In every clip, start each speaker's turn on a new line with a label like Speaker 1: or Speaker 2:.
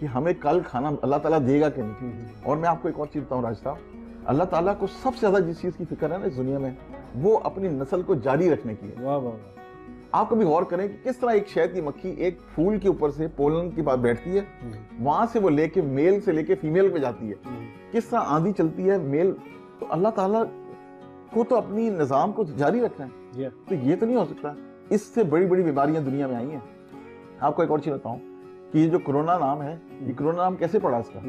Speaker 1: کہ ہمیں کل کھانا اللہ تعالیٰ دے گا کہ نہیں. اور میں آپ کو ایک اور چیز بتاؤں راج صاحب, اللہ تعالیٰ کو سب سے زیادہ جس چیز کی فکر ہے نا اس دنیا میں, وہ اپنی نسل کو جاری رکھنے کی ہے.
Speaker 2: واہ واہ.
Speaker 1: آپ کبھی غور کریں کہ کس طرح ایک شہد کی مکھی ایک پھول کے اوپر سے پولن کی بات بیٹھتی ہے, وہاں سے وہ لے کے میل سے لے کے فیمیل پہ جاتی ہے, کس طرح آندھی چلتی ہے میل. تو اللہ تعالیٰ کو تو اپنی نظام کو جاری رکھنا ہے, تو یہ تو نہیں ہو سکتا. اس سے بڑی بڑی بیماریاں دنیا میں آئی ہیں. آپ کو ایک اور چیز بتاؤں کہ یہ جو کرونا نام ہے, یہ کرونا نام کیسے پڑا اس کا؟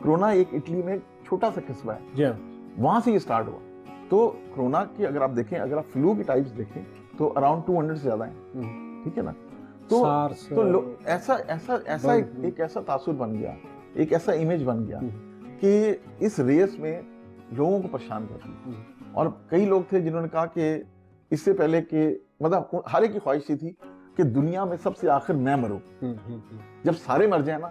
Speaker 1: کرونا ایک اٹلی میں چھوٹا سا قصبہ ہے, وہاں سے یہ سٹارٹ ہوا. تو کرونا کی اگر آپ دیکھیں, اگر آپ فلو کی ٹائپس دیکھیں تو اراؤنڈ 200 سے زیادہ ہیں, ٹھیک ہے نا. تو ایسا ایک ایسا تاثر بن گیا, ایک ایسا امیج بن گیا کہ اس ریس میں لوگوں کو پریشان کرتی. اور کئی لوگ تھے جنہوں نے کہا کہ اس سے پہلے کہ مطلب ہر ایک کی خواہش یہ تھی کہ دنیا میں سب سے آخر میں مروں, جب سارے مر جائیں نا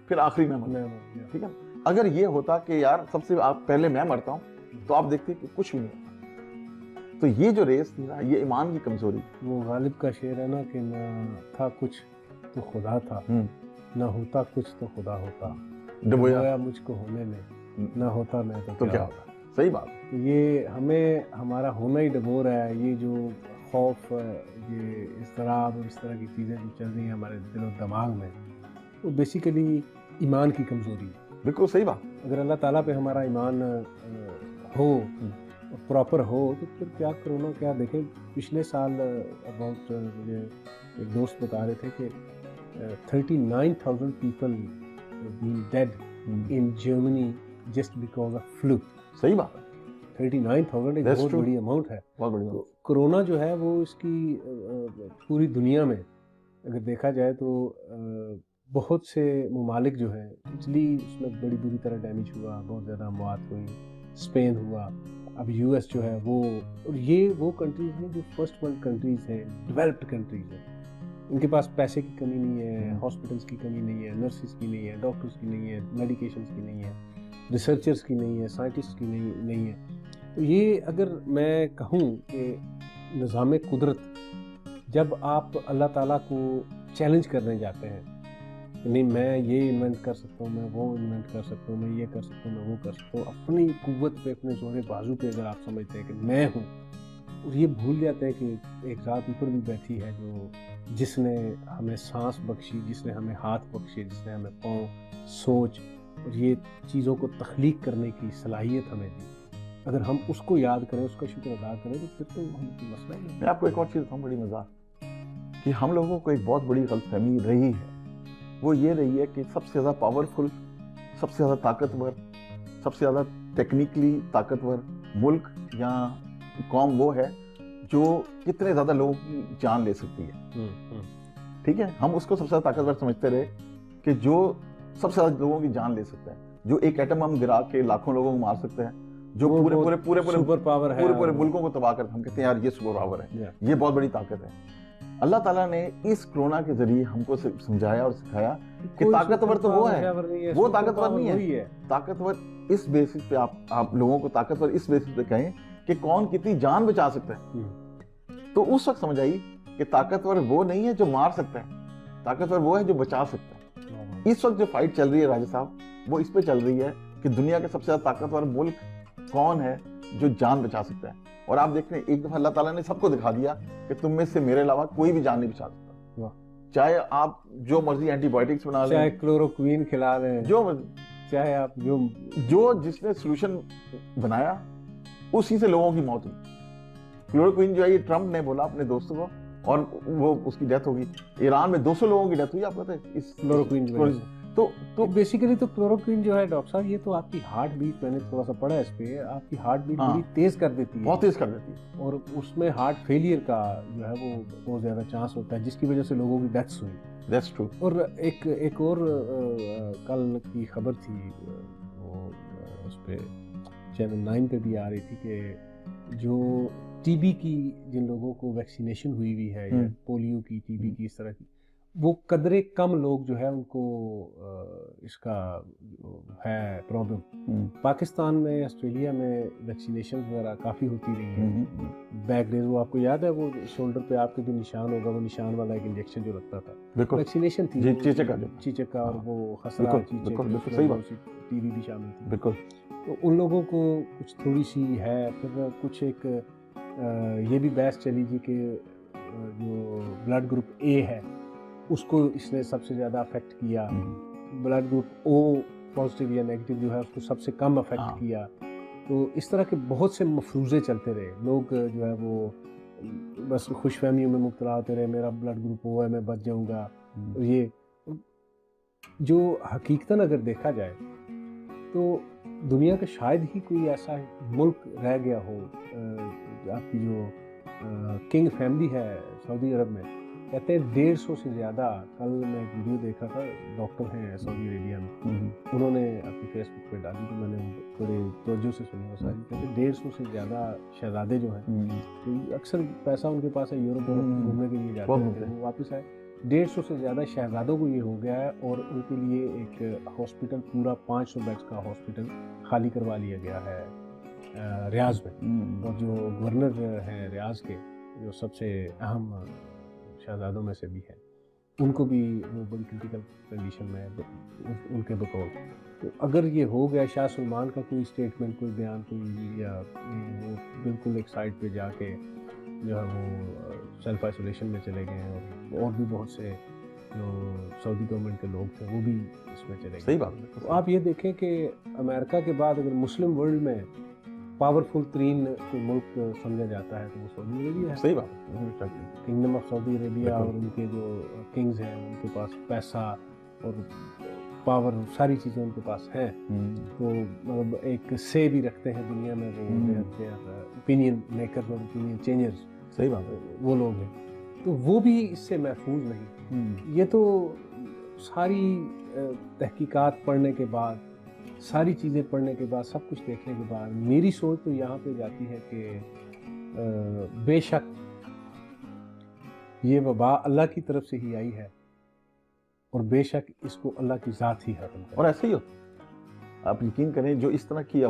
Speaker 1: پھر آخری میں مروں, ٹھیک ہے. اگر یہ ہوتا کہ یار سب سے پہلے میں مرتا ہوں تو آپ دیکھتے کہ کچھ بھی نہیں ہوتا. تو یہ جو ریس تھی نا, یہ ایمان کی کمزوری.
Speaker 2: وہ غالب کا شعر ہے نا کہ نہ تھا کچھ تو خدا تھا, نہ ہوتا کچھ تو خدا ہوتا, ڈبویا مجھ کو ہونے میں, نہ ہوتا میں تو کیا ہوتا.
Speaker 1: صحیح بات.
Speaker 2: یہ ہمیں ہمارا ہونا ہی ڈبو رہا ہے. یہ جو خوف, یہ اضطراب اور اس طرح کی چیزیں جو چل رہی ہیں ہمارے دل و دماغ میں, وہ بیسیکلی ایمان کی کمزوری ہے.
Speaker 1: بالکل صحیح بات.
Speaker 2: اگر اللہ تعالیٰ پہ ہمارا ایمان ہو, پراپر ہو, تو پھر کیا کرونا کیا. دیکھیں پچھلے سال اباؤٹ مجھے ایک دوست بتا رہے تھے کہ 39,000 people been dead in Germany just because of flu.
Speaker 1: صحیح بات ہے.
Speaker 2: 39,000 ایک بہت بڑی اماؤنٹ ہے.
Speaker 1: بہت بڑی.
Speaker 2: تو کرونا جو ہے وہ اس کی پوری دنیا میں اگر دیکھا جائے تو بہت سے ممالک جو ہیں, اٹلی اس میں بڑی بری طرح ڈیمیج ہوا, بہت زیادہ اموات ہوئی, اسپین ہوا, اب یو ایس جو ہے وہ, اور یہ وہ کنٹریز ہیں جو فرسٹ ورلڈ کنٹریز ہیں, ڈیولپڈ کنٹریز ہیں. ان کے پاس پیسے کی کمی نہیں ہے, ہاسپٹلس کی کمی نہیں ہے, نرسز کی نہیں ہے, ڈاکٹرز کی نہیں ہے, میڈیکیشنز کی نہیں ہے, ریسرچرز کی نہیں ہے, سائنٹسٹ کی نہیں ہے. تو یہ اگر میں کہوں کہ نظام قدرت, جب آپ اللہ تعالیٰ کو چیلنج کرنے جاتے ہیں کہ نہیں میں یہ انوینٹ کر سکتا ہوں, میں وہ انوینٹ کر سکتا ہوں, میں یہ کر سکتا ہوں, میں وہ کر سکتا ہوں, اپنی قوت پہ, اپنے زور بازو پہ اگر آپ سمجھتے ہیں کہ میں ہوں, اور یہ بھول جاتے ہیں کہ ایک ذات اوپر بھی بیٹھی ہے جو جس نے ہمیں سانس بخشی, جس نے ہمیں ہاتھ بخشے, جس نے ہمیں پاؤں, سوچ اور یہ چیزوں کو تخلیق کرنے کی صلاحیت ہمیں دی. اگر ہم اس کو یاد کریں, اس کا شکر ادا کریں, تو پھر تو ہم کو مسئلہ ہی نہیں.
Speaker 1: میں آپ کو ایک اور چیز بتاؤں, بڑی مزاق, کہ ہم لوگوں کو ایک بہت بڑی غلط فہمی رہی ہے. وہ یہ رہی ہے کہ سب سے زیادہ پاورفل, سب سے زیادہ طاقتور, سب سے زیادہ ٹیکنیکلی طاقتور ملک یا قوم وہ ہے جو کتنے زیادہ لوگوں کی جان لے سکتی ہے. ٹھیک ہے, ہم اس کو سب سے زیادہ طاقتور سمجھتے رہے کہ جو سب سے زیادہ لوگوں کی جان لے سکتا ہے, جو ایک ایٹم ہم گرا کے لاکھوں لوگوں کو مار سکتا ہے, جو پورے
Speaker 2: سپر پاور ہے,
Speaker 1: پورے ملکوں کو تباہ کرتا ہے. ہم کہتے ہیں یار یہ سپر پاور ہے, یہ بہت بڑی طاقت ہے. اللہ تعالیٰ نے اس کرونا کے ذریعے ہم کو سمجھایا اور سکھایا کہ طاقتور تو وہ ہے, وہ طاقتور نہیں ہے. طاقتور اس بیسس پہ آپ لوگوں کو طاقتور اس بیسس پہ کہیں کہ کون کتنی جان بچا سکتا ہے. تو اس وقت سمجھ آئی کہ طاقتور وہ نہیں ہے جو مار سکتا ہے, طاقتور وہ ہے جو بچا سکتا ہے. اس وقت جو فائٹ چل رہی ہے راجہ صاحب, وہ اس پہ چل رہی ہے کہ دنیا کے سب سے زیادہ طاقتور ملک کون ہے جو جان بچا سکتا ہے. اور آپ دیکھ رہے ہیں ایک دفعہ اللہ تعالیٰ نے سب کو دکھا دیا کہ تم میں سے میرے علاوہ کوئی بھی جان نہیں بچا سکتا. چاہے آپ جو مرضی اینٹی بایوٹکس بنا لیں,
Speaker 2: چاہے کلوروکوین کھلا لیں,
Speaker 1: جو
Speaker 2: چاہے آپ
Speaker 1: جو جس نے سولوشن بنایا اسی سے لوگوں کی موت ہوئی. کلوروکوین جو ہے یہ ٹرمپ نے بولا اپنے دوستوں کو, اور وہ اس کی ڈیتھ ہوگی. ایران میں 200 لوگوں کی ڈیتھ ہوئی, آپ پتہ ہے اس
Speaker 2: کلوروکوین.
Speaker 1: تو
Speaker 2: بیسیکلی تو کلوروکوین جو ہے ڈاکٹر صاحب, یہ تو آپ کی ہارٹ بیٹ, میں نے تھوڑا سا پڑھا ہے اس پہ, آپ کی ہارٹ بیٹ بڑی تیز کر دیتی ہے,
Speaker 1: بہت تیز کر دیتی ہے,
Speaker 2: اور اس میں ہارٹ فیلئر کا جو ہے وہ بہت زیادہ چانس ہوتا ہے, جس کی وجہ سے لوگوں کی ڈیتھس ہوئی.
Speaker 1: That's true.
Speaker 2: اور ایک اور کل کی خبر تھی, وہ اس پہ چینل 9 پہ بھی آ رہی تھی کہ جو ٹی بی کی جن لوگوں کو ویکسینیشن ہوئی ہے, یا پولیو کی, ٹی بی کی, اس طرح کی, وہ قدرے کم لوگ جو ہے ان کو اس کا ہے پرابلم. پاکستان میں آسٹریلیا میں ویکسینیشن وغیرہ کافی ہوتی رہی ہیں. بیک ڈیز وہ آپ کو یاد ہے وہ شولڈر پہ آپ کے بھی نشان ہوگا, وہ نشان والا ایک انجیکشن جو لگتا تھا, ویکسینیشن تھی, چیچک کا, اور وہ خسرہ چیچک, ٹی بی بھی شامل تھی. بالکل. تو ان لوگوں کو کچھ تھوڑی سی ہے. پھر کچھ ایک یہ بھی بحث چلی جی کہ جو بلڈ گروپ اے ہے اس کو اس نے سب سے زیادہ افیکٹ کیا, بلڈ گروپ او پازیٹیو یا نیگیٹو جو ہے اس کو سب سے کم افیکٹ کیا. تو اس طرح کے بہت سے مفروضے چلتے رہے. لوگ جو ہے وہ بس خوش فہمیوں میں مبتلا ہوتے رہے, میرا بلڈ گروپ او ہے میں بچ جاؤں گا. یہ جو حقیقتاً اگر دیکھا جائے تو دنیا کا شاید ہی کوئی ایسا ملک رہ گیا ہو. آپ کی جو کنگ فیملی ہے سعودی عرب میں, کہتے ہیں 150 سے زیادہ, کل میں ایک ویڈیو دیکھا تھا, ڈاکٹر ہیں سعودی عربیہ میں, انہوں نے اپنی فیس بک پہ ڈالی تو میں نے تھوڑے توجہ سے سنی. ساری کہتے ہیں 150 سے زیادہ شہزادے جو ہیں, اکثر پیسہ ان کے پاس ہے, یورپ گھومنے کے لیے جاتے ہیں, وہ واپس آئے. 150 سے زیادہ شہزادوں کو یہ ہو گیا ہے, اور ان کے لیے ایک ہاسپٹل پورا 500 بیڈز کا ہاسپٹل خالی کروا لیا گیا ہے ریاض میں. اور جو گورنر ہیں ریاض کے, جو سب سے اہم شہزادوں میں سے بھی ہیں, ان کو بھی وہ بڑی کرٹیکل کنڈیشن میں ان کے بطور. تو اگر یہ ہو گیا, شاہ سلمان کا کوئی اسٹیٹمنٹ, کوئی بیان, کوئی یا وہ بالکل ایک سائڈ پہ جا کے جو ہے وہ سیلف آئسولیشن میں چلے گئے ہیں, اور بھی بہت سے جو سعودی گورنمنٹ کے لوگ تھے وہ بھی اس میں چلے گئے. صحیح بات ہے. تو آپ یہ دیکھیں کہ امریکہ کے بعد اگر مسلم ورلڈ میں پاورفل ترین کوئی ملک سمجھا جاتا ہے تو وہ سعودی عربیہ ہے. صحیح بات ہے. کنگڈم آف سعودی عربیہ, اور ان کے جو کنگز ہیں ان کے پاس پیسہ اور پاور, ساری چیزیں ان کے پاس ہیں. تو مطلب ایک سے بھی رکھتے ہیں دنیا میں, وہ اوپینین میکر اور اوپینین چینجرز. صحیح بات ہے. وہ لوگ ہیں, تو وہ بھی اس سے محفوظ نہیں. یہ تو ساری تحقیقات پڑھنے کے بعد, ساری چیزیں پڑھنے کے بعد, سب کچھ دیکھنے کے بعد میری سوچ تو یہاں پہ جاتی ہے کہ بے شک یہ وبا اللہ کی طرف سے ہی آئی ہے, اور بے شک اس کو اللہ کی ذات ہی ختم کرے.
Speaker 1: اور ایسے ہی ہوتا, آپ یقین کریں جو اس طرح کی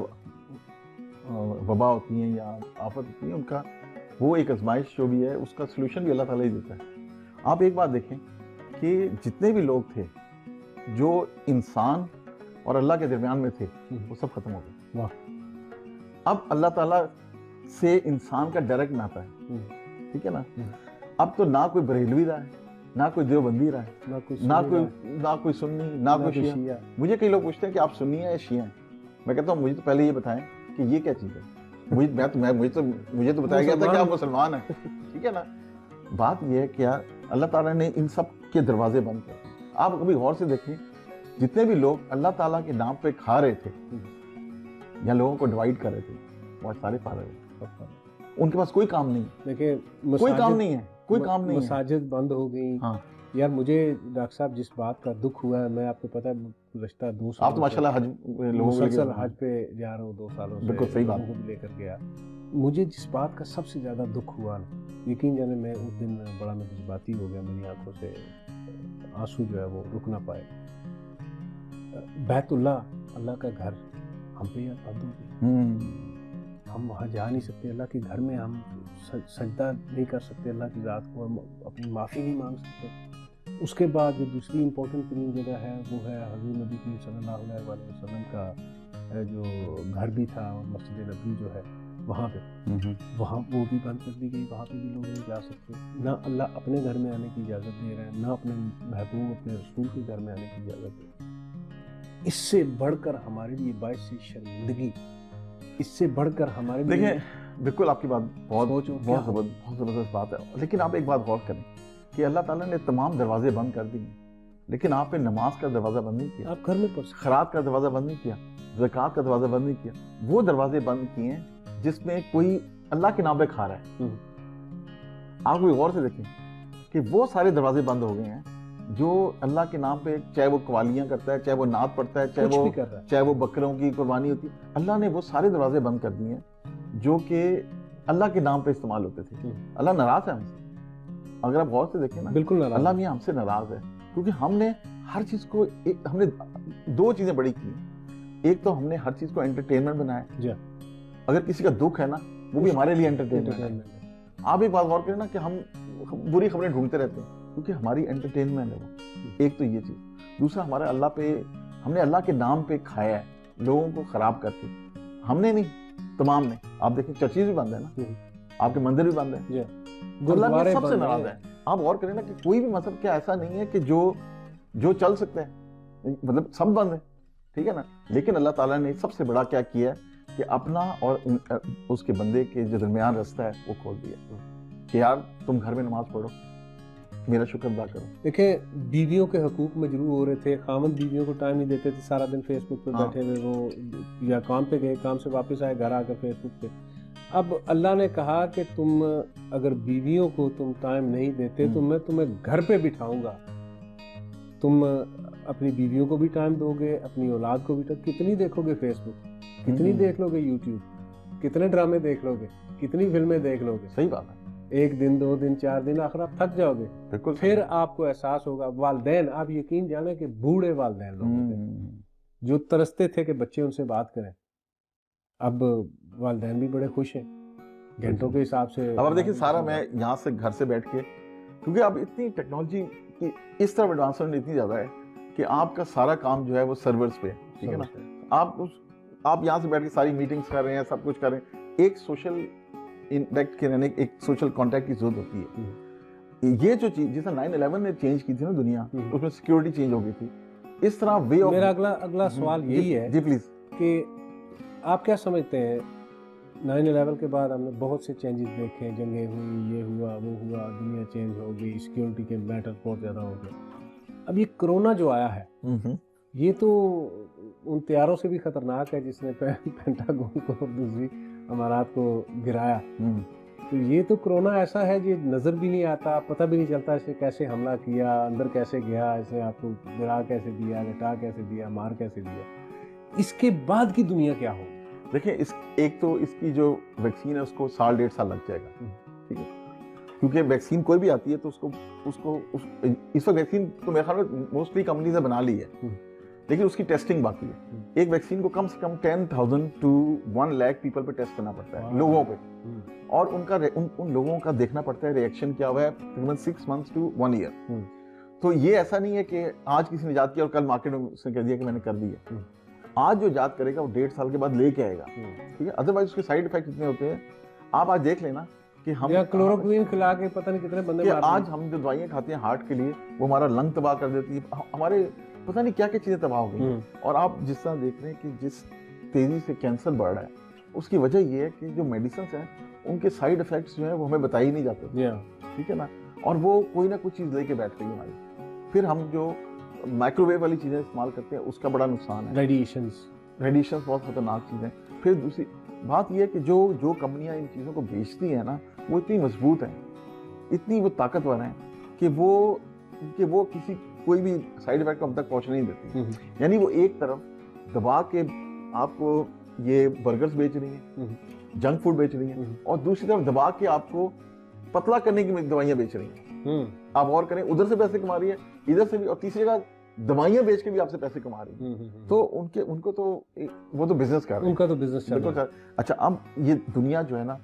Speaker 1: وبا ہوتی ہیں یا آفت ہوتی ہیں, ان کا وہ ایک آزمائش جو بھی ہے اس کا سلوشن بھی اللہ تعالیٰ ہی دیتا ہے. آپ ایک بات دیکھیں کہ جتنے بھی لوگ تھے جو انسان اور اللہ کے درمیان میں تھے وہ سب ختم ہو گئے. اب اللہ تعالیٰ سے انسان کا ڈائریکٹ ناتا ہے, ٹھیک ہے نا. اب تو نہ کوئی بریلوی رہا ہے, نہ کوئی دیوبندی رہا ہے, نہ کوئی سنی, نہ کوئی شیعہ. مجھے کئی لوگ پوچھتے ہیں کہ آپ سنی ہیں یا شیعہ ہیں. میں کہتا ہوں مجھے تو پہلے یہ بتائیں کہ یہ کیا چیز ہے. مجھے تو بتایا گیا تھا کہ آپ مسلمان ہیں, ٹھیک ہے نا. بات یہ ہے کہ اللہ تعالیٰ نے ان سب کے دروازے بند کر. آپ کبھی غور سے دیکھیں, جتنے بھی لوگ اللہ تعالیٰ کے نام پہ کھا رہے تھے یا لوگوں کو ڈیوائیڈ کر رہے تھے, بہت سارے پارے ہیں, ان کے پاس کوئی کام نہیں.
Speaker 2: دیکھیں
Speaker 1: کوئی کام نہیں ہے, کوئی کام نہیں ہے.
Speaker 2: مساجد بند ہو گئی. یار مجھے ڈاکٹر صاحب جس بات کا دکھ ہوا ہے, میں آپ کو پتا ہے گزشتہ 2 سال
Speaker 1: آپ تو ماشاءاللہ حج
Speaker 2: مسلسل حج پہ جا رہا ہوں 2 سالوں سے,
Speaker 1: بالکل صحیح بات
Speaker 2: کو لے کر گیا. مجھے جس بات کا سب سے زیادہ دکھ ہوا نا, یقین جانے میں اس دن بڑا میں جذباتی ہو گیا, میری آنکھوں سے آنسو جو ہے وہ رک نہ پائے. بیت اللہ, اللہ کا گھر ہم پہ یار بند ہو گئی. ہم وہاں جا نہیں سکتے, اللہ کے گھر میں ہم سجدہ نہیں کر سکتے اللہ کی ذات کو, ہم اپنی معافی نہیں مانگ سکتے. اس کے بعد جو دوسری امپورٹنٹ ترین جگہ ہے وہ ہے حضور نبی کریم صلی اللہ علیہ وسلم کا جو گھر بھی تھا, اور مسجد نبوی جو ہے وہاں پہ, وہاں وہ بھی بند کر دی گئی. وہاں پہ بھی لوگ نہیں جا سکتے. نہ اللہ اپنے گھر میں آنے کی اجازت دے رہے ہیں, نہ اپنے محبوب اپنے رسول کے گھر میں آنے کی اجازت دے رہے ہیں. اس سے بڑھ کر ہمارے لیے باعث شرمندگی, اس سے بڑھ کر ہمارے لیے,
Speaker 1: دیکھیں بالکل آپ کی بات بہت زبردست بات ہے. لیکن آپ ایک بات غور کریں کہ اللہ تعالیٰ نے تمام دروازے بند کر دیے, لیکن آپ نے نماز کا دروازہ بند نہیں کیا,
Speaker 2: آپ گھر میں پڑھ سکتے,
Speaker 1: خیرات کا دروازہ بند نہیں کیا, زکوٰۃ کا دروازہ بند نہیں کیا. وہ دروازے بند کیے ہیں جس میں کوئی اللہ کے نام پہ کھا رہا ہے. آپ کوئی غور سے دیکھیں کہ وہ سارے دروازے بند ہو گئے ہیں جو اللہ کے نام پہ, چاہے وہ قوالیاں کرتا ہے, چاہے وہ نعت پڑھتا ہے, چاہے وہ بکروں کی قربانی ہوتی ہے, اللہ نے وہ سارے دروازے بند کر دیے ہیں جو کہ اللہ کے نام پہ استعمال ہوتے تھے. اللہ ناراض ہے ہم سے. اگر آپ غور سے دیکھیں نا
Speaker 2: بالکل
Speaker 1: اللہ میاں ہم سے ناراض ہے کیونکہ ہم نے ہر چیز کو ہم نے دو چیزیں بڑی کی. ایک تو ہم نے ہر چیز کو انٹرٹینمنٹ بنایا.
Speaker 2: جی.
Speaker 1: اگر کسی کا دکھ ہے نا وہ بھی ہمارے لیے انٹرٹینمنٹ ہے. آپ ایک بات غور کریں نا کہ ہم بری خبریں ڈھونڈتے رہتے ہیں کیونکہ ہماری انٹرٹینمنٹ ہے وہ. ایک تو یہ چیز. دوسرا ہمارا اللہ پہ ہم نے اللہ کے نام پہ کھایا ہے لوگوں کو خراب کر کے. ہم نے نہیں, تمام نے. آپ دیکھیں چرچز بھی بند ہے نا, آپ کے مندر بھی بند ہے. اللہ سب سے ناراض ہے. آپ غور کریں نا کہ کوئی بھی مذہب کیا ایسا نہیں ہے کہ جو چل سکتا ہے, مطلب سب بند ہے, ٹھیک ہے نا. لیکن اللہ تعالیٰ نے سب سے بڑا کیا کیا ہے کہ اپنا اور اس کے بندے کے جو درمیان رستہ ہے وہ کھول دیا کہ یار تم گھر میں نماز پڑھو, میرا شکر ادا کرو.
Speaker 2: دیکھیں بیویوں کے حقوق مجروح ہو رہے تھے, خامد بیویوں کو ٹائم نہیں دیتے تھے, سارا دن فیس بک پہ بیٹھے ہوئے, وہ یا کام پہ گئے, کام سے واپس آئے, گھر آ کر فیس بک پہ. اب اللہ نے کہا کہ تم اگر بیویوں کو تم ٹائم نہیں دیتے تو میں تمہیں گھر پہ بٹھاؤں گا. تم اپنی بیویوں کو بھی ٹائم دو گے, اپنی اولاد کو بھی. کتنی دیکھو گے فیس بک, کتنی دیکھ لو گے یوٹیوب, کتنے ڈرامے دیکھ لو گے, کتنی فلمیں دیکھ لو گے.
Speaker 1: صحیح بات ہے.
Speaker 2: ایک دن, 2 دن, 4 دن, آخر آپ تھک جاؤ گے.
Speaker 1: بالکل.
Speaker 2: پھر آپ کو احساس ہوگا. والدین, آپ یقین جانیں کہ بوڑھے والدین لوگوں کے جو ترستے تھے کہ بچے ان سے بات کریں, اب والدین بھی بڑے خوش ہیں گھنٹوں کے حساب سے.
Speaker 1: اب آپ دیکھیں سارا میں یہاں سے گھر سے بیٹھ کے, کیونکہ اب اتنی ٹیکنالوجی کی اس طرح ایڈوانسمنٹ اتنی زیادہ ہے کہ آپ کا سارا کام جو ہے وہ سرورز پہ, ٹھیک ہے نا. آپ یہاں سے بیٹھ کے ساری میٹنگز کر رہے ہیں, سب کچھ کر رہے ہیں. ایک سوشل انٹیکٹ کے رہنے, ایک سوشل کانٹیکٹ کی ضرورت ہوتی ہے. یہ جو چیز جیسا 9/11 نے چینج کی تھی نا دنیا, اس میں سیکیورٹی چینج ہو گئی تھی. اس طرح وے آف.
Speaker 2: میرا اگلا سوال یہی ہے
Speaker 1: جی پلیز,
Speaker 2: کہ آپ کیا سمجھتے ہیں 9/11 کے بعد ہم نے بہت سے چینجز دیکھے, جنگیں ہوئی, یہ ہوا, وہ ہوا, دنیا چینج ہو گئی, سیکیورٹی کے میٹر بہت زیادہ ہو گئے. اب یہ کرونا جو آیا ہے یہ تو ان طیاروں سے بھی خطرناک ہے جس نے پینٹاگون کو اور دوسری امارات کو گرایا. تو یہ تو کرونا ایسا ہے جو نظر بھی نہیں آتا, پتہ بھی نہیں چلتا اس نے کیسے حملہ کیا, اندر کیسے گیا, اس نے آپ کو گرا کیسے دیا, لٹا کیسے دیا, مار کیسے دیا. اس کے بعد کی دنیا کیا ہوگی؟
Speaker 1: دیکھیں ایک تو اس کی جو ویکسین ہے اس کو 1.5 سال لگ جائے گا, ٹھیک ہے, کیونکہ ویکسین کوئی بھی آتی ہے تو اس وقت ویکسین تو میرے خیال میں موسٹلی کمپنیز نے بنا لی ہے, لیکن اس کی ٹیسٹنگ باقی ہے. ایک ویکسین کو کم سے کم 10,000 to 1 lakh پیپل پہ ٹیسٹ کرنا پڑتا ہے, لوگوں پہ, اور ان لوگوں کا دیکھنا پڑتا ہے ریئیکشن کیا ہوا ہے, تقریباً 6 months to 1 year. تو یہ ایسا نہیں ہے کہ آج کسی نے ایجاد کیا اور کل مارکیٹ میں اس نے کہہ دیا کہ میں نے کر دی ہے. آج جو ایجاد کرے گا وہ 1.5 سال کے بعد لے کے آئے گا, ٹھیک ہے. ادروائز اس کے سائیڈ افیکٹ اتنے ہوتے ہیں. آپ آج دیکھ لینا کہ ہم
Speaker 2: کلوروکوین کھلا کے پتہ نہیں کتنے بندے مار,
Speaker 1: آج ہم جو دوائیاں کھاتے ہیں ہارٹ کے لیے وہ ہمارا لنگ تباہ کر دیتی ہے, ہمارے پتہ نہیں کیا کیا چیزیں تباہ ہو گئی. اور آپ جس طرح دیکھ رہے ہیں کہ جس تیزی سے کینسر بڑھ رہا ہے اس کی وجہ یہ ہے کہ جو میڈیسنس ہیں ان کے سائیڈ افیکٹس جو ہیں وہ ہمیں بتائی ہی نہیں جاتے, ٹھیک ہے نا. اور وہ کوئی نہ کوئی چیز لے کے بیٹھ رہی ہے ہماری. پھر ہم جو مائکرو ویو والی چیزیں استعمال کرتے ہیں اس کا بڑا نقصان ہے. ریڈیشنز بہت خطرناک چیزیں. پھر دوسری بات یہ ہے کہ جو کمپنیاں ان چیزوں کو بیچتی ہیں نا وہ اتنی مضبوط ہیں, اتنی وہ طاقتور ہیں کہ وہ کسی کوئی بھی سائیڈ افیکٹ کو ہم تک پہنچنے نہیں دیتی. یعنی وہ ایک طرف دبا کے آپ کو یہ برگرز بیچ رہی ہیں, جنک فوڈ بیچ رہی ہیں, اور دوسری طرف دبا کے آپ کو پتلا کرنے کی دوائیاں بیچ رہی ہیں. آپ غور کریں, ادھر سے پیسے کما رہی ہے, ادھر سے بھی, اور تیسری جگہ دوائیاں بیچ کے بھی آپ سے پیسے کما رہی ہیں. تو ان کو تو وہ تو بزنس کر رہے ہیں,
Speaker 2: ان کا تو بزنس چل رہا ہے.
Speaker 1: اچھا, اب یہ دنیا جو ہے نا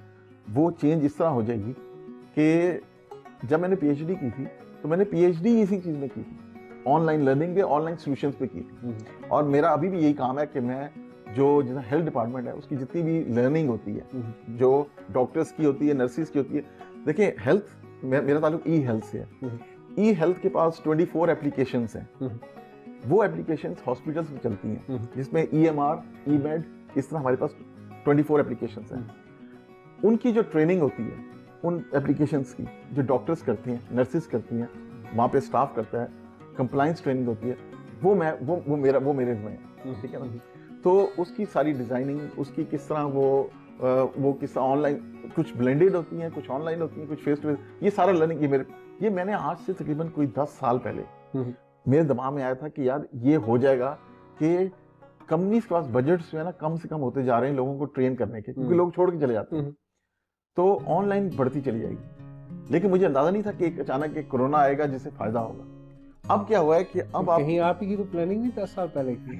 Speaker 1: وہ چینج اس طرح ہو جائے گی کہ جب میں نے پی ایچ ڈی کی تھی تو میں نے پی ایچ ڈی اسی چیز میں کی تھی, آن لائن لرننگ پہ, آن لائن سولوشنز پہ کی تھی. اور میرا ابھی بھی یہی کام ہے کہ میں جو جیسا ہیلتھ ڈپارٹمنٹ ہے اس کی جتنی بھی لرننگ ہوتی ہے, جو ڈاکٹرز کی ہوتی ہے, نرسز کی ہوتی ہے. دیکھیں ہیلتھ, میرا تعلق ای ہیلتھ سے ہے. ای ہیلتھ کے پاس 24 اپلیکیشنز ہیں. وہ اپلیکیشنز ہاسپٹلس میں چلتی ہیں جس میں ای ایم آر, ای میڈ, اس طرح ہمارے پاس 24 اپلیکیشنز ہیں. ان کی جو ٹریننگ ہوتی ہے ان اپلیکیشنز کی, جو ڈاکٹرز کرتی ہیں, نرسز کرتی ہیں, وہاں پہ اسٹاف کرتا ہے, کمپلائنس ٹریننگ ہوتی ہے, وہ میرے میں ہے, ٹھیک ہے نا. تو اس کی ساری ڈیزائننگ, اس کی کس طرح وہ کس طرح آن لائن, کچھ بلینڈیڈ ہوتی ہیں, کچھ آن لائن ہوتی ہیں, کچھ فیس ٹو فیس, یہ سارا لرننگ یہ میں نے آج سے تقریباً کوئی 10 سال پہلے میرے دماغ میں آیا تھا کہ یار یہ ہو جائے گا کہ کمپنیز کے پاس بجٹس جو ہے نا کم سے کم ہوتے جا رہے ہیں لوگوں کو ٹرین کرنے کے, کیونکہ لوگ چھوڑ کے چلے جاتے ہیں. تو آن لائن بڑھتی چلی جائے گی. لیکن مجھے اندازہ نہیں تھا کہ ایک اچانک ایک کورونا آئے گا جس سے فائدہ ہوگا. اب کیا ہوا ہے کہ اب آپ
Speaker 2: کہیں آپ کی تو پلاننگ نہیں 10 سال پہلے کی.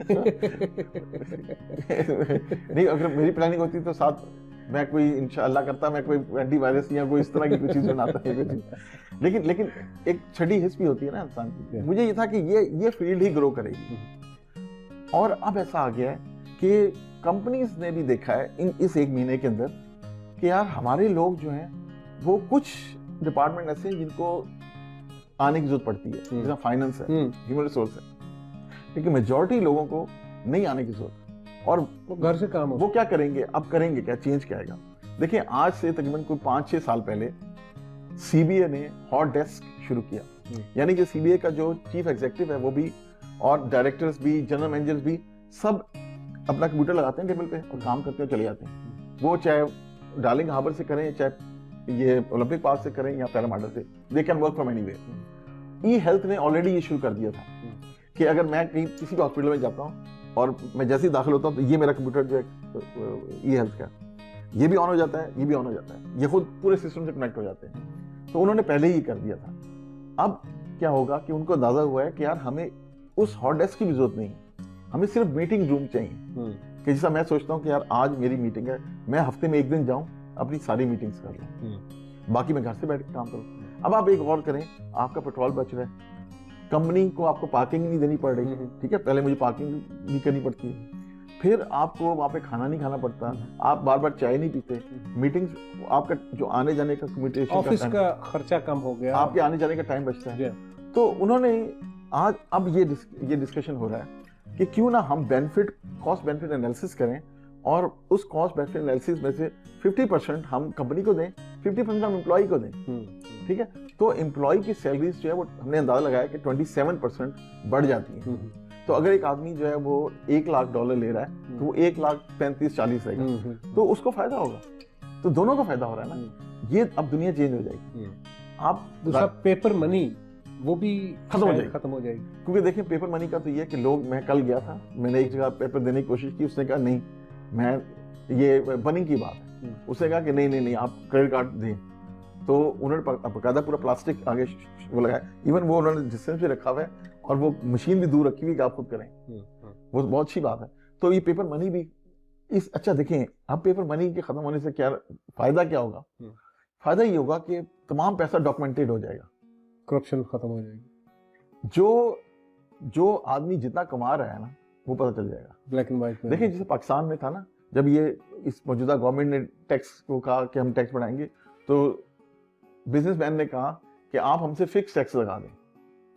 Speaker 1: نہیں, اگر میری پلاننگ ہوتی تو ساتھ میں کوئی انشاءاللہ کرتا, میں کوئی اینٹی وائرس یا کوئی اس طرح کی کوئی چیز بناتا ہے. لیکن ایک چھٹی حص بھی ہوتی ہے نا انسان کی. مجھے یہ تھا کہ یہ فیلڈ ہی گرو کرے گی. اور اب ایسا آ گیا ہے کہ کمپنیز نے بھی دیکھا ہے اس ایک مہینے کے اندر کہ یار ہمارے لوگ جو ہیں وہ کچھ ڈپارٹمنٹ ایسے ہیں جن کو آنے کی ضرورت پڑتی ہے, جیسا فائننس ہے, ہیومن ریسورس ہے, لیکن میجورٹی لوگوں کو نہیں آنے کی ضرورت. اور
Speaker 2: گھر سے کام
Speaker 1: وہ کیا کریں گے, اب کریں گے کیا, چینج کیا آئے گا. دیکھیں آج سے تقریباً کوئی 5-6 سال پہلے سی بی اے نے ہاٹ ڈیسک شروع کیا. یعنی کہ سی بی اے کا جو چیف ایگزیکٹو ہے وہ بھی اور ڈائریکٹرز بھی, جنرل مینیجرز بھی, سب اپنا کمپیوٹر لگاتے ہیں ٹیبل پہ اور کام کرتے ہوئے چلے جاتے ہیں. وہ چاہے ڈارلنگ ہاربر سے کریں, چاہے یہ اولمپک پارک سے کریں یا پیرا ماڈل سے, they can work from any where. E health نے آلریڈی یہ شروع کر دیا تھا کہ اگر میں کہیں کسی بھی ہاسپٹل میں جاتا ہوں اور میں جیسے ہی داخل ہوتا ہوں تو یہ میرا کمپیوٹر جو ہے ای ہیلتھ کا, یہ بھی آن ہو جاتا ہے, یہ بھی آن ہو جاتا ہے, یہ خود پورے سسٹم سے کنیکٹ ہو جاتے ہیں. تو انہوں نے پہلے ہی کر دیا تھا. اب کیا ہوگا کہ ان کو اندازہ ہوا ہے کہ یار ہمیں اس ہاٹ ڈیسک کی بھی ضرورت نہیں ہے, ہمیں صرف میٹنگ روم چاہیے. کہ جیسا میں سوچتا ہوں کہ یار آج میری میٹنگ ہے, میں ہفتے میں 1 دن جاؤں, اپنی ساری میٹنگز کر لوں, باقی میں گھر سے بیٹھ کے کام کروں. اب آپ ایک غور کریں, آپ کا پیٹرول بچ رہا ہے, کمپنی کو آپ کو پارکنگ نہیں دینی پڑ رہی, ٹھیک ہے, پہلے مجھے پارکنگ نہیں کرنی پڑتی ہے, پھر آپ کو وہاں پہ کھانا نہیں کھانا پڑتا, آپ بار بار چائے نہیں پیتے, میٹنگز آپ کا جو آنے جانے کا کمیونیکیشن
Speaker 2: آفس کا خرچہ کم ہو گیا,
Speaker 1: آپ کے آنے جانے کا ٹائم بچتا ہے. تو انہوں نے آج اب یہ ڈسکشن ہو رہا ہے کہ کیوں نہ ہم کاسٹ بینیفٹ انالیسس کریں اور اس کاسٹ بینیفٹ انالیسس میں سے 50% ہم کمپنی کو دیں, 50% ہم امپلائی کو دیں. ٹھیک ہے, تو امپلائی کی سیلریز جو ہے وہ ہم نے اندازہ لگایا کہ 27% بڑھ جاتی ہیں. تو اگر ایک آدمی جو ہے وہ $1,00,000 لے رہا ہے تو وہ 1,35,40 رہے گا, تو اس کو فائدہ ہوگا. تو دونوں کو فائدہ ہو رہا ہے نا. یہ اب دنیا چینج ہو جائے گی. آپ
Speaker 2: دوسرا پیپر منی وہ بھی
Speaker 1: ختم ہو جائے گی. کیونکہ دیکھیں پیپر منی کا تو یہ کہ لوگ, میں کل گیا تھا, میں نے ایک جگہ پیپر دینے کی کوشش کی, اس نے کہا نہیں, میں یہ بننگ کی بات ہے, اس نے کہا کہ نہیں آپ کریڈٹ کارڈ دیں. تو انہوں نے باقاعدہ پورا پلاسٹک آگے وہ لگایا, ایون وہ انہوں نے ڈسٹینس بھی رکھا ہوا ہے اور وہ مشین بھی دور رکھی ہوئی کہ آپ خود کریں. وہ بہت اچھی بات ہے. تو یہ پیپر منی بھی اچھا دیکھیں, اب پیپر منی کے ختم ہونے سے کیا فائدہ کیا ہوگا؟ فائدہ یہ ہوگا کہ تمام پیسہ ڈاکومنٹڈ ہو جائے گا,
Speaker 2: کرپشن ختم ہو جائے گی,
Speaker 1: جو آدمی جتنا کما رہا ہے نا وہ پتہ چل جائے گا
Speaker 2: بلیک اینڈ وائٹ.
Speaker 1: دیکھیں جیسے پاکستان میں تھا نا, جب یہ اس موجودہ گورنمنٹ نے ٹیکس کو کہا کہ ہم ٹیکس بڑھائیں گے, تو بزنس مین نے کہا کہ آپ ہم سے فکس ٹیکس لگا دیں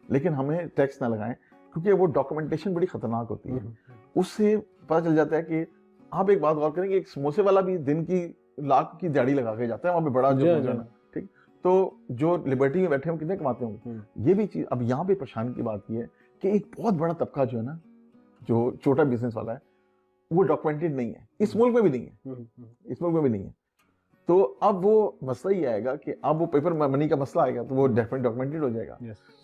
Speaker 1: لیکن ہمیں ٹیکس نہ لگائیں, کیونکہ وہ ڈاکومنٹیشن بڑی خطرناک ہوتی ہے. اس سے پتہ چل جاتا ہے کہ آپ ایک بات غور کریں کہ ایک سموسے والا بھی دن کی لاکھ کی دیہڑی لگا کے جاتا ہے وہاں پہ بڑا جو ٹھیک. تو جو لبرٹی میں بیٹھے ہوں کتنے کماتے ہوں گے. یہ بھی چیز اب یہاں پہ پریشانی کی بات یہ ہے کہ ایک بہت بڑا طبقہ جو ہے نا, جو چھوٹا بزنس والا ہے, وہ ڈاکومنٹڈ نہیں ہے. اس ملک میں بھی نہیں ہے, اس ملک میں بھی نہیں ہے. تو اب وہ مسئلہ ہی آئے گا کہ اب وہ پیپر منی کا مسئلہ آئے گا تو وہ ڈاکومنٹڈ ہو جائے گا.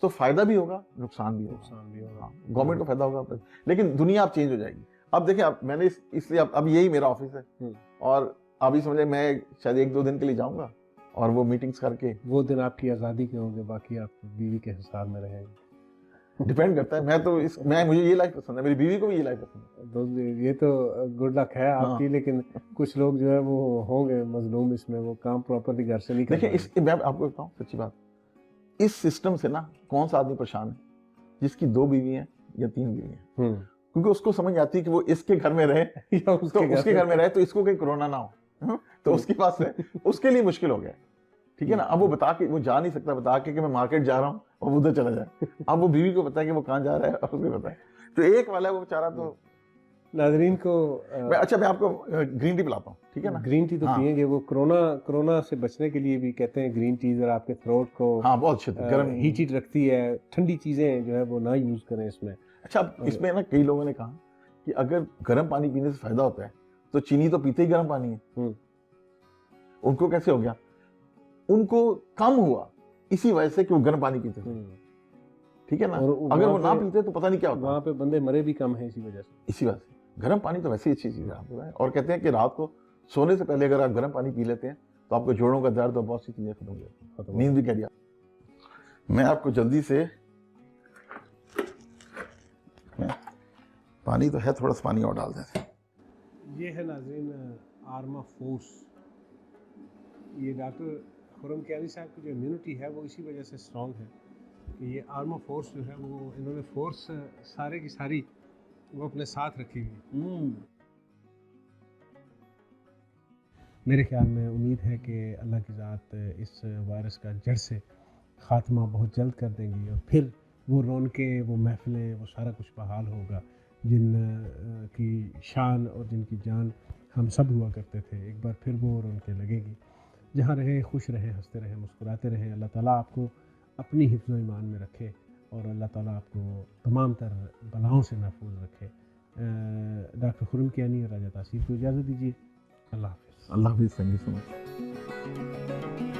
Speaker 1: تو فائدہ بھی ہوگا, نقصان بھی ہوگا. گورنمنٹ کو فائدہ ہوگا, لیکن دنیا اب چینج ہو جائے گی. اب دیکھیں, اب میں نے اس لیے اب یہی میرا آفس ہے, اور ابھی سمجھے میں شاید 1-2 دن کے لیے جاؤں گا اور وہ میٹنگز کر کے.
Speaker 2: وہ دن آپ کی آزادی کے ہوں گے, باقی آپ بیوی کے حساب میں رہیں گے.
Speaker 1: ڈیپینڈ کرتا ہے. مجھے یہ لائف پسند ہے, میری بیوی کو بھی یہ لائف پسند ہے.
Speaker 2: یہ تو گڈ لک ہے آپ کی, لیکن کچھ لوگ جو ہے وہ ہوں گے مظلوم اس میں, وہ کام پراپرلی گھر سے نہیں کرتے.
Speaker 1: دیکھیں میں آپ کو بتاؤں سچی بات, اس سسٹم سے نا کون سا آدمی پریشان ہے جس کی 2 بیوی ہیں یا 3 بیوی ہیں, کیونکہ اس کو سمجھ آتی ہے کہ وہ اس کے گھر میں رہے یا اس کے گھر میں رہے تو اس کو کہیں کورونا نہ ہو, تو اس کے پاس ہے, اس کے لیے مشکل ہو گیا. ٹھیک ہے نا. اب وہ بتا کے, وہ جا نہیں سکتا بتا کے کہ میں مارکیٹ جا رہا ہوں اور ادھر چلا جائے. اب وہ بیوی کو پتا ہے کہ وہ کہاں جا رہا ہے اور اسے پتا ہے. تو ایک والا ہے وہ بیچارہ. تو
Speaker 2: ناظرین کو
Speaker 1: اچھا میں آپ کو گرین ٹی پلاتا ہوں, ٹھیک ہے نا.
Speaker 2: گرین ٹی تو پئیں گے, وہ کرونا سے بچنے کے لیے بھی کہتے ہیں گرین ٹی ذرا آپ کے تھروٹ کو
Speaker 1: بہت گرم
Speaker 2: ہیٹڈ رکھتی ہے. ٹھنڈی چیزیں جو ہے وہ نہ یوز کریں اس میں.
Speaker 1: اچھا اس میں نا کئی لوگوں نے کہا کہ اگر گرم پانی پینے سے فائدہ ہوتا ہے تو چینی تو پیتے ہی گرم پانی ہے. ان کو کیسے ہو گیا؟ ان کو کم ہوا اسی وجہ سے کہ وہ گرم پانی پیتے تھے. ٹھیک ہے نا. اگر وہ نہ پیتے تو پتہ نہیں کیا ہوتا.
Speaker 2: وہاں پہ بندے مرے بھی کم ہیں اسی وجہ سے.
Speaker 1: اسی وجہ سے گرم پانی تو ویسے ہی اچھی چیز ہے آپ کو. اور کہتے ہیں کہ رات کو سونے سے پہلے اگر آپ گرم پانی پی لیتے ہیں تو آپ کو جوڑوں کا درد اور بہت سی چیزیں ختم ہو جاتی ہیں، نیند بھی کہہ دیا. میں آپ کو جلدی سے پانی تو ہے، تھوڑا سا پانی اور ڈال دیتے ہیں.
Speaker 2: یہ ہے ناظرین آرما فورس. یہ ڈاکٹر خرم کیانی صاحب کی جو امیونٹی ہے وہ اسی وجہ سے اسٹرانگ ہے کہ یہ آرما فورس جو ہے وہ انہوں نے فورس سارے کی ساری وہ اپنے ساتھ رکھی ہوئی. میرے خیال میں امید ہے کہ اللہ کی ذات اس وائرس کا جڑ سے خاتمہ بہت جلد کر دیں گی، اور پھر وہ رونقیں، وہ محفلیں، وہ سارا کچھ بحال ہوگا جن کی شان اور جن کی جان ہم سب ہوا کرتے تھے. ایک بار پھر وہ رونقیں لگے گی. جہاں رہیں خوش رہیں، ہنستے رہیں، مسکراتے رہیں. اللہ تعالیٰ آپ کو اپنی حفظ و ایمان میں رکھے اور اللہ تعالیٰ آپ کو تمام تر بلاؤں سے محفوظ رکھے. ڈاکٹر خرم کیانی اور راجہ تاثیر کو اجازت دیجیے. اللہ حافظ.
Speaker 1: اللہ حافظ. Thank you so much.